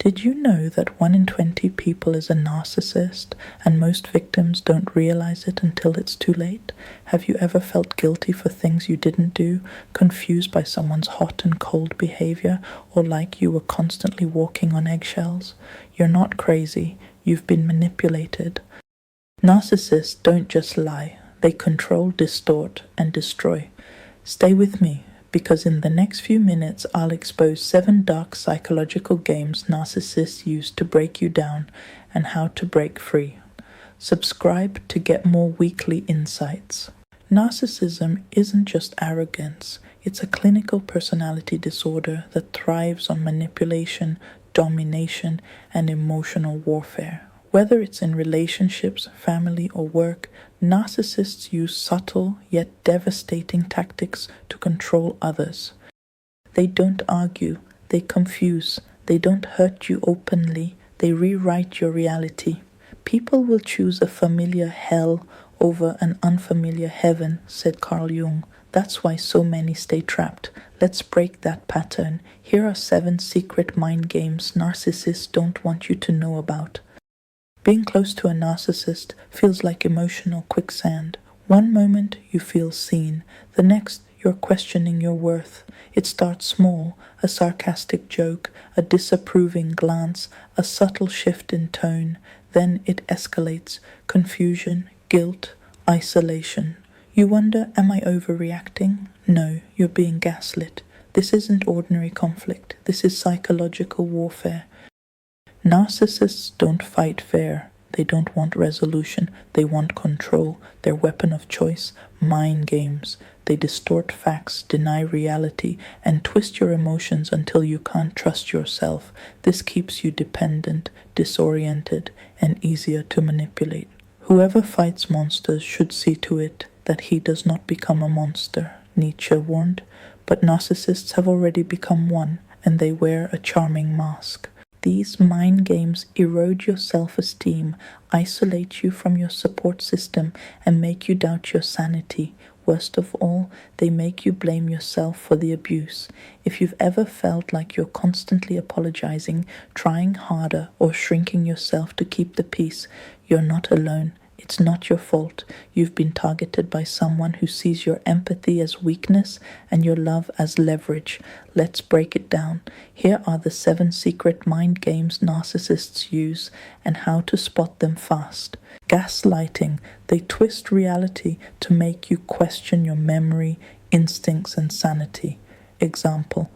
Did you know that 1 in 20 people is a narcissist, and most victims don't realize it until it's too late? Have you ever felt guilty for things you didn't do, confused by someone's hot and cold behavior, or like you were constantly walking on eggshells? You're not crazy. You've been manipulated. Narcissists don't just lie. They control, distort, and destroy. Stay with me, because in the next few minutes I'll expose 7 dark psychological games narcissists use to break you down and how to break free. Subscribe to get more weekly insights. Narcissism isn't just arrogance, it's a clinical personality disorder that thrives on manipulation, domination, and emotional warfare. Whether it's in relationships, family, or work, narcissists use subtle yet devastating tactics to control others. They don't argue, they confuse, they don't hurt you openly, they rewrite your reality. People will choose a familiar hell over an unfamiliar heaven, said Carl Jung. That's why so many stay trapped. Let's break that pattern. Here are 7 secret mind games narcissists don't want you to know about. Being close to a narcissist feels like emotional quicksand. One moment you feel seen, the next you're questioning your worth. It starts small, a sarcastic joke, a disapproving glance, a subtle shift in tone. Then it escalates, confusion, guilt, isolation. You wonder, am I overreacting? No, you're being gaslit. This isn't ordinary conflict. This is psychological warfare. Narcissists don't fight fair. They don't want resolution. They want control. Their weapon of choice, mind games. They distort facts, deny reality, and twist your emotions until you can't trust yourself. This keeps you dependent, disoriented, and easier to manipulate. Whoever fights monsters should see to it that he does not become a monster, Nietzsche warned. But narcissists have already become one, and they wear a charming mask. These mind games erode your self-esteem, isolate you from your support system, and make you doubt your sanity. Worst of all, they make you blame yourself for the abuse. If you've ever felt like you're constantly apologizing, trying harder, or shrinking yourself to keep the peace, you're not alone. It's not your fault. You've been targeted by someone who sees your empathy as weakness and your love as leverage. Let's break it down. Here are the 7 secret mind games narcissists use and how to spot them fast. Gaslighting. They twist reality to make you question your memory, instincts, and sanity. Example: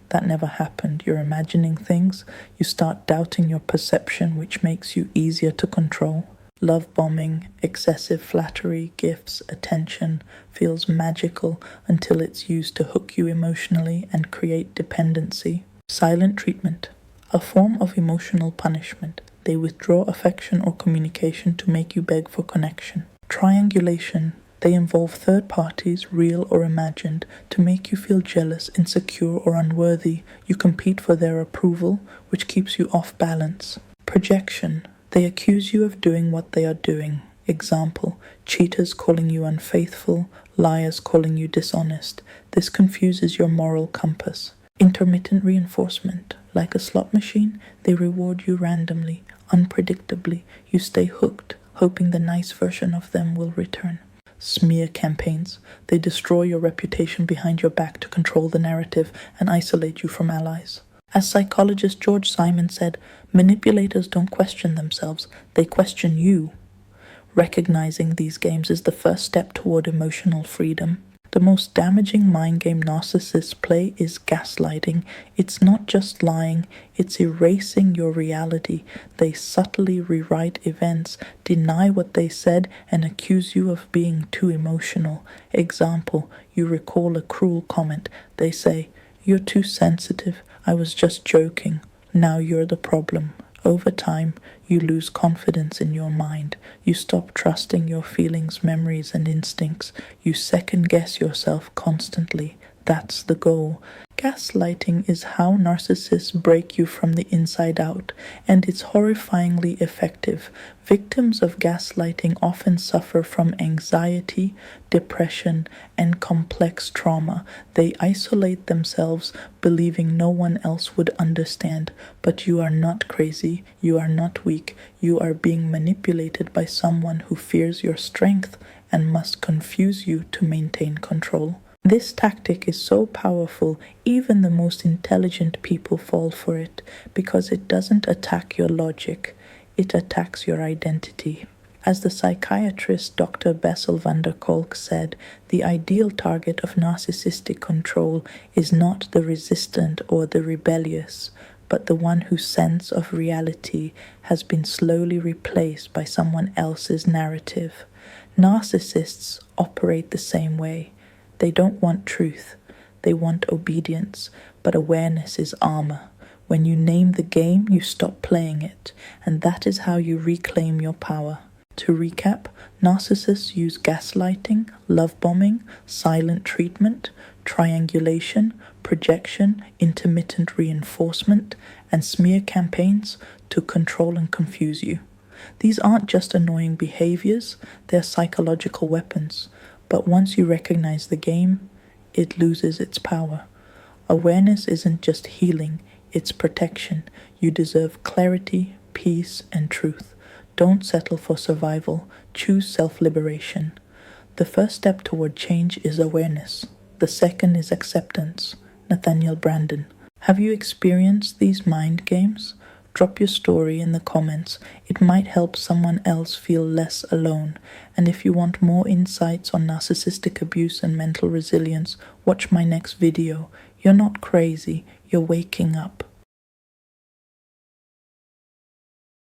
that never happened. You're imagining things. You start doubting your perception, which makes you easier to control. Love bombing, excessive flattery, gifts, attention feels magical until it's used to hook you emotionally and create dependency. Silent treatment, a form of emotional punishment. They withdraw affection or communication to make you beg for connection. Triangulation, they involve third parties, real or imagined, to make you feel jealous, insecure, or unworthy. You compete for their approval, which keeps you off balance. Projection, they accuse you of doing what they are doing. Example: cheaters calling you unfaithful, liars calling you dishonest. This confuses your moral compass. Intermittent reinforcement. Like a slot machine, they reward you randomly, unpredictably. You stay hooked, hoping the nice version of them will return. Smear campaigns. They destroy your reputation behind your back to control the narrative and isolate you from allies. As psychologist George Simon said, manipulators don't question themselves, they question you. Recognizing these games is the first step toward emotional freedom. The most damaging mind game narcissists play is gaslighting. It's not just lying, it's erasing your reality. They subtly rewrite events, deny what they said, and accuse you of being too emotional. Example: you recall a cruel comment. They say, "You're too sensitive. I was just joking. Now you're the problem." Over time, you lose confidence in your mind. You stop trusting your feelings, memories, and instincts. You second-guess yourself constantly. That's the goal. Gaslighting is how narcissists break you from the inside out, and it's horrifyingly effective. Victims of gaslighting often suffer from anxiety, depression, and complex trauma. They isolate themselves, believing no one else would understand. But you are not crazy, you are not weak, you are being manipulated by someone who fears your strength and must confuse you to maintain control. This tactic is so powerful, even the most intelligent people fall for it, because it doesn't attack your logic, it attacks your identity. As the psychiatrist Dr. Bessel van der Kolk said, the ideal target of narcissistic control is not the resistant or the rebellious, but the one whose sense of reality has been slowly replaced by someone else's narrative. Narcissists operate the same way. They don't want truth, they want obedience, but awareness is armor. When you name the game, you stop playing it, and that is how you reclaim your power. To recap, narcissists use gaslighting, love bombing, silent treatment, triangulation, projection, intermittent reinforcement, and smear campaigns to control and confuse you. These aren't just annoying behaviors, they're psychological weapons. But once you recognize the game, it loses its power. Awareness isn't just healing, it's protection. You deserve clarity, peace, and truth. Don't settle for survival, choose self-liberation. The first step toward change is awareness. The second is acceptance. Nathaniel Brandon. Have you experienced these mind games? Drop your story in the comments. It might help someone else feel less alone. And if you want more insights on narcissistic abuse and mental resilience, watch my next video. You're not crazy, you're waking up.